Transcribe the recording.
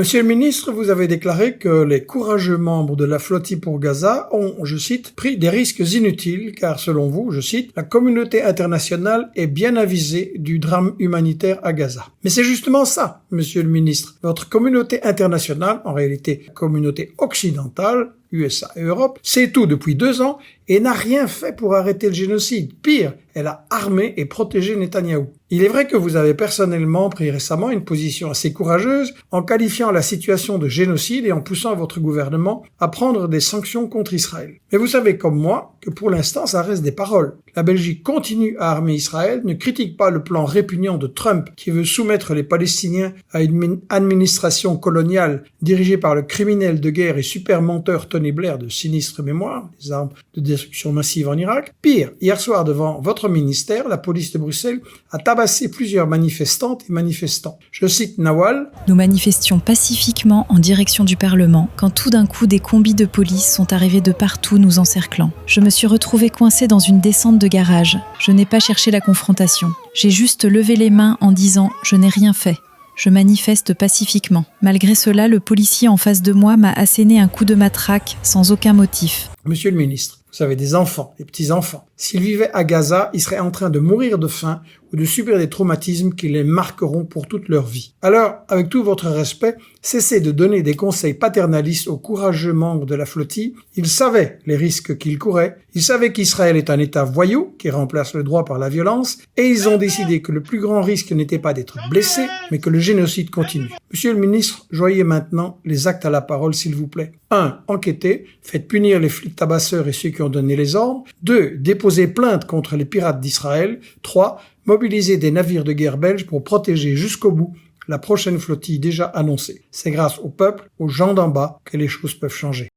Monsieur le ministre, vous avez déclaré que les courageux membres de la flottille pour Gaza ont, je cite, pris des risques inutiles car selon vous, je cite, la communauté internationale est bien avisée du drame humanitaire à Gaza. Mais c'est justement ça, monsieur le ministre. Votre communauté internationale, en réalité la communauté occidentale, USA et Europe, sait tout depuis 2 ans et n'a rien fait pour arrêter le génocide. Pire, elle a armé et protégé Netanyahou. Il est vrai que vous avez personnellement pris récemment une position assez courageuse en qualifiant la situation de génocide et en poussant votre gouvernement à prendre des sanctions contre Israël. Mais vous savez comme moi que pour l'instant ça reste des paroles. La Belgique continue à armer Israël, ne critique pas le plan répugnant de Trump qui veut soumettre les Palestiniens à une administration coloniale dirigée par le criminel de guerre et super menteur Tony Blair de sinistre mémoire, les armes de destruction massive en Irak. Pire, hier soir devant votre ministère, la police de Bruxelles a tabassé plusieurs manifestantes et manifestants. Je cite Nawal. Nous manifestions pacifiquement en direction du Parlement quand tout d'un coup des combis de police sont arrivés de partout nous encerclant. Je me suis retrouvée coincée dans une descente de garage. Je n'ai pas cherché la confrontation. J'ai juste levé les mains en disant « je n'ai rien fait ». Je manifeste pacifiquement. Malgré cela, le policier en face de moi m'a asséné un coup de matraque sans aucun motif. Monsieur le ministre, vous avez des enfants, des petits-enfants. S'ils vivaient à Gaza, ils seraient en train de mourir de faim ou de subir des traumatismes qui les marqueront pour toute leur vie. Alors, avec tout votre respect, cessez de donner des conseils paternalistes aux courageux membres de la flottille. Ils savaient les risques qu'ils couraient, ils savaient qu'Israël est un État voyou qui remplace le droit par la violence, et ils ont décidé que le plus grand risque n'était pas d'être blessé, mais que le génocide continue. Monsieur le ministre, joignez maintenant les actes à la parole, s'il vous plaît. 1. Enquêtez, faites punir les flics tabasseurs et ceux qui ont donné les ordres. 2. Déposez plainte contre les pirates d'Israël. 3. Mobiliser des navires de guerre belges pour protéger jusqu'au bout la prochaine flottille déjà annoncée. C'est grâce au peuple, aux gens d'en bas, que les choses peuvent changer.